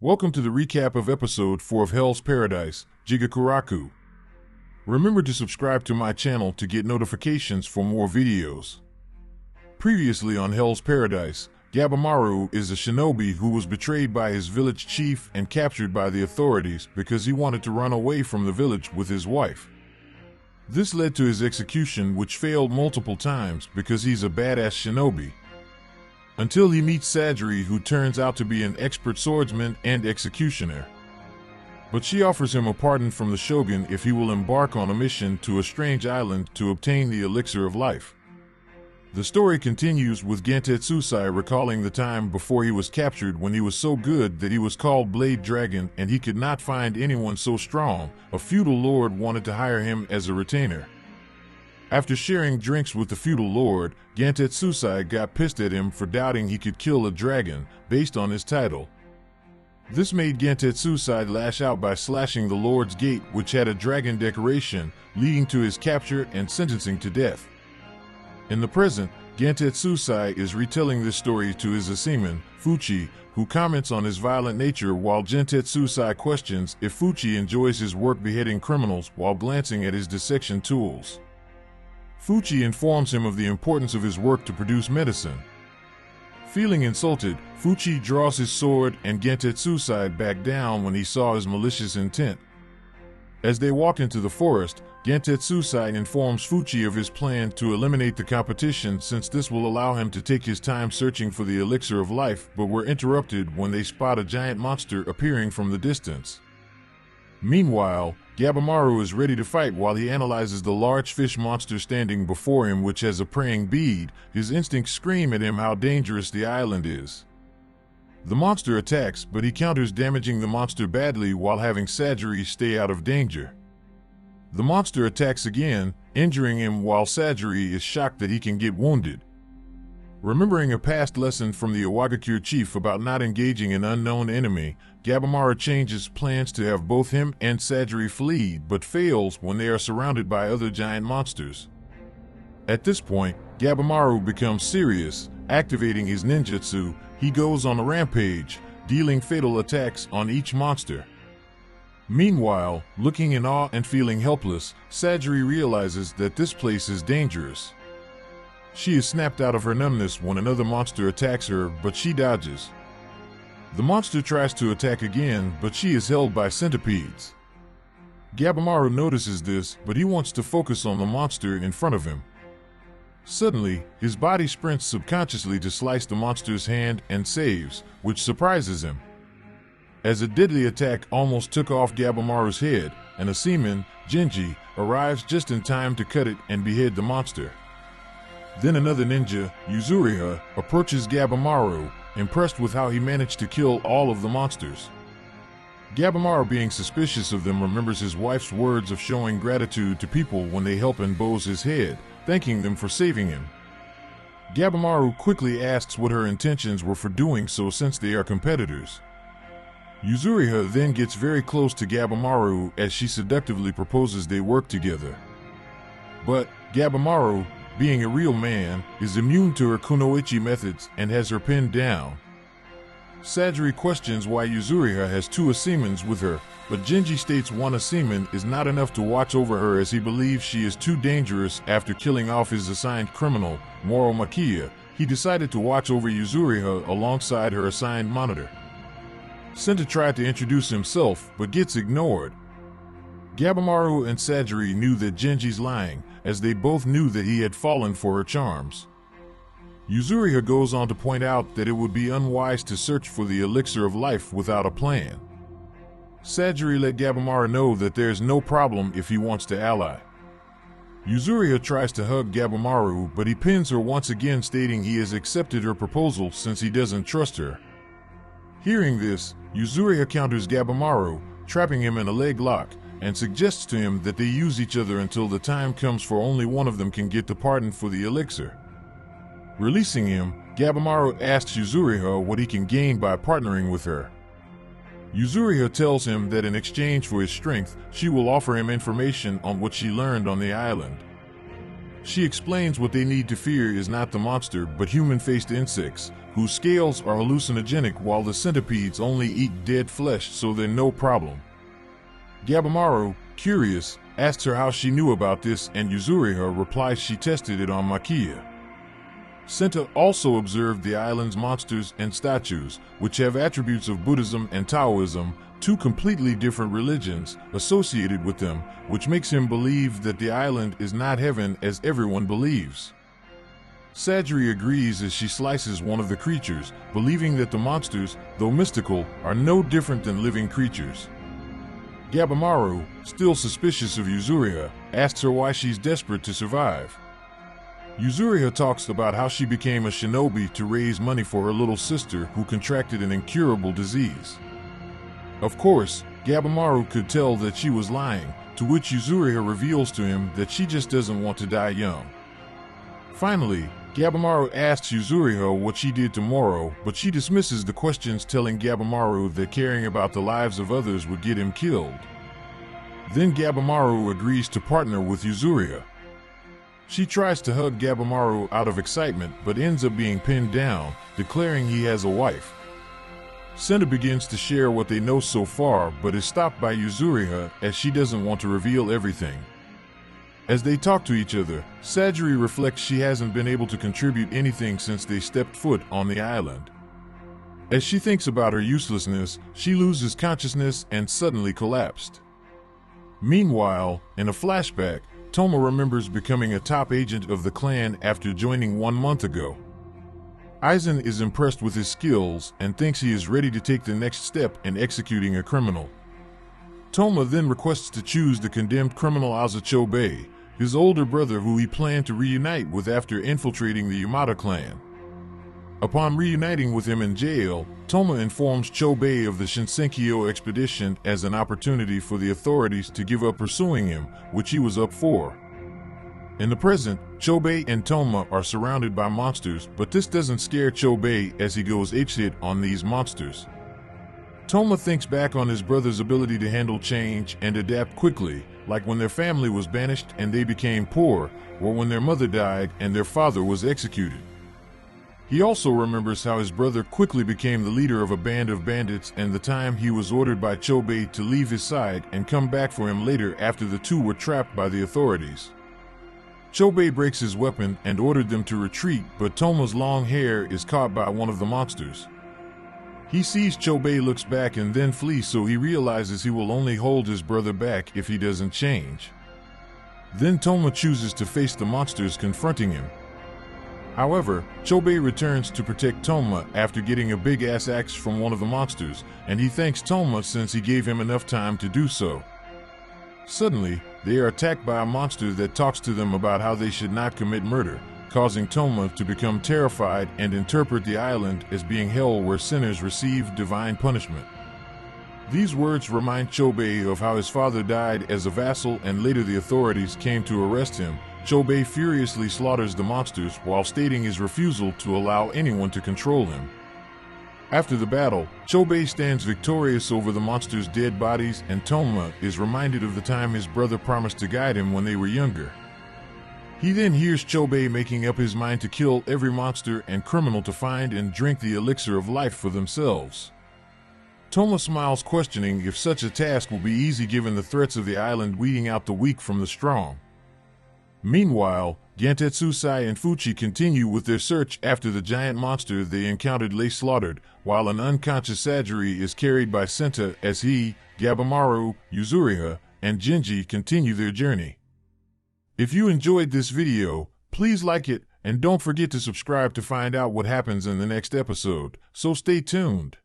Welcome to the recap of episode 4 of Hell's Paradise, Jigokuraku. Remember to subscribe to my channel to get notifications for more videos. Previously on Hell's Paradise, Gabimaru is a shinobi who was betrayed by his village chief and captured by the authorities because he wanted to run away from the village with his wife. This led to his execution, which failed multiple times because he's a badass shinobi. Until he meets Sadri, who turns out to be an expert swordsman and executioner. But she offers him a pardon from the shogun if he will embark on a mission to a strange island to obtain the elixir of life. The story continues with Gentetsusai recalling the time before he was captured when he was so good that he was called Blade Dragon and he could not find anyone so strong. A feudal lord wanted to hire him as a retainer. After sharing drinks with the feudal lord, Gentetsusai got pissed at him for doubting he could kill a dragon, based on his title. This made Gentetsusai lash out by slashing the lord's gate, which had a dragon decoration, leading to his capture and sentencing to death. In the present, Gentetsusai is retelling this story to his Aseman, Fuchi, who comments on his violent nature while Gentetsusai questions if Fuchi enjoys his work beheading criminals while glancing at his dissection tools. Fuchi informs him of the importance of his work to produce medicine. Feeling insulted, Fuchi draws his sword and Gentetsusai backed down when he saw his malicious intent. As they walk into the forest, Gentetsusai informs Fuchi of his plan to eliminate the competition since this will allow him to take his time searching for the elixir of life, but were interrupted when they spot a giant monster appearing from the distance. Meanwhile, Gabimaru is ready to fight while he analyzes the large fish monster standing before him, which has a praying bead. His instincts scream at him how dangerous the island is. The monster attacks, but he counters, damaging the monster badly while having Sadri stay out of danger. The monster attacks again, injuring him while Sadri is shocked that he can get wounded. Remembering a past lesson from the Iwagakure chief about not engaging an unknown enemy, Gabimaru changes plans to have both him and Sadri flee, but fails when they are surrounded by other giant monsters. At this point, Gabimaru becomes serious. Activating his ninjutsu, he goes on a rampage, dealing fatal attacks on each monster. Meanwhile, looking in awe and feeling helpless, Sadri realizes that this place is dangerous. She is snapped out of her numbness when another monster attacks her, but she dodges. The monster tries to attack again, but she is held by centipedes. Gabimaru notices this, but he wants to focus on the monster in front of him. Suddenly, his body sprints subconsciously to slice the monster's hand and saves, which surprises him. As a deadly attack almost took off Gabimaru's head, an Aseman, Genji, arrives just in time to cut it and behead the monster. Then another ninja, Yuzuriha, approaches Gabimaru, impressed with how he managed to kill all of the monsters. Gabimaru, being suspicious of them, remembers his wife's words of showing gratitude to people when they help and bows his head, thanking them for saving him. Gabimaru quickly asks what her intentions were for doing so since they are competitors. Yuzuriha then gets very close to Gabimaru as she seductively proposes they work together. But Gabimaru, being a real man, is immune to her kunoichi methods and has her pinned down. Sadri questions why Yuzuriha has two Asemans with her, but Genji states one Aseman is not enough to watch over her as he believes she is too dangerous. After killing off his assigned criminal, Moromakia, he decided to watch over Yuzuriha alongside her assigned monitor. Senta tried to introduce himself, but gets ignored. Gabimaru and Sadri knew that Genji's lying, as they both knew that he had fallen for her charms. Yuzuriha goes on to point out that it would be unwise to search for the elixir of life without a plan. Sadri let Gabimaru know that there is no problem if he wants to ally. Yuzuriha tries to hug Gabimaru, but he pins her once again, stating he has accepted her proposal since he doesn't trust her. Hearing this, Yuzuriha counters Gabimaru, trapping him in a leg lock, and suggests to him that they use each other until the time comes for only one of them can get the pardon for the elixir. Releasing him, Gabimaru asks Yuzuriha what he can gain by partnering with her. Yuzuriha tells him that in exchange for his strength, she will offer him information on what she learned on the island. She explains what they need to fear is not the monster but human-faced insects, whose scales are hallucinogenic while the centipedes only eat dead flesh, so they're no problem. Gabimaru, curious, asks her how she knew about this, and Yuzuriha replies she tested it on Makia. Senta also observed the island's monsters and statues, which have attributes of Buddhism and Taoism, two completely different religions, associated with them, which makes him believe that the island is not heaven as everyone believes. Sadri agrees as she slices one of the creatures, believing that the monsters, though mystical, are no different than living creatures. Gabimaru, still suspicious of Yuzuriha, asks her why she's desperate to survive. Yuzuriha talks about how she became a shinobi to raise money for her little sister who contracted an incurable disease. Of course, Gabimaru could tell that she was lying, to which Yuzuriha reveals to him that she just doesn't want to die young. Finally, Gabimaru asks Yuzuriha what she did to Moro, but she dismisses the questions, telling Gabimaru that caring about the lives of others would get him killed. Then Gabimaru agrees to partner with Yuzuriha. She tries to hug Gabimaru out of excitement but ends up being pinned down, declaring he has a wife. Senta begins to share what they know so far but is stopped by Yuzuriha as she doesn't want to reveal everything. As they talk to each other, Sadri reflects she hasn't been able to contribute anything since they stepped foot on the island. As she thinks about her uselessness, she loses consciousness and suddenly collapsed. Meanwhile, in a flashback, Toma remembers becoming a top agent of the clan after joining 1 month ago. Aizen is impressed with his skills and thinks he is ready to take the next step in executing a criminal. Toma then requests to choose the condemned criminal Azuchobei, his older brother who he planned to reunite with after infiltrating the Yamada clan. Upon reuniting with him in jail, Toma informs Chobei of the Shinsenkyo expedition as an opportunity for the authorities to give up pursuing him, which he was up for. In the present, Chobei and Toma are surrounded by monsters, but this doesn't scare Chobei as he goes apeshit on these monsters. Toma thinks back on his brother's ability to handle change and adapt quickly, like when their family was banished and they became poor, or when their mother died and their father was executed. He also remembers how his brother quickly became the leader of a band of bandits and the time he was ordered by Chobei to leave his side and come back for him later after the two were trapped by the authorities. Chobei breaks his weapon and ordered them to retreat, but Toma's long hair is caught by one of the monsters. He sees Chobei looks back and then flees, so he realizes he will only hold his brother back if he doesn't change. Then Toma chooses to face the monsters confronting him. However, Chobei returns to protect Toma after getting a big-ass axe from one of the monsters, and he thanks Toma since he gave him enough time to do so. Suddenly, they are attacked by a monster that talks to them about how they should not commit murder, causing Toma to become terrified and interpret the island as being hell where sinners receive divine punishment. These words remind Chobei of how his father died as a vassal and later the authorities came to arrest him. Chobei furiously slaughters the monsters while stating his refusal to allow anyone to control him. After the battle, Chobei stands victorious over the monsters' dead bodies, and Toma is reminded of the time his brother promised to guide him when they were younger. He then hears Chobei making up his mind to kill every monster and criminal to find and drink the elixir of life for themselves. Toma smiles, questioning if such a task will be easy given the threats of the island weeding out the weak from the strong. Meanwhile, Gantetsusai and Fuchi continue with their search after the giant monster they encountered lay slaughtered, while an unconscious Sadri is carried by Senta as he, Gabimaru, Yuzuriha, and Genji continue their journey. If you enjoyed this video, please like it, and don't forget to subscribe to find out what happens in the next episode, so stay tuned.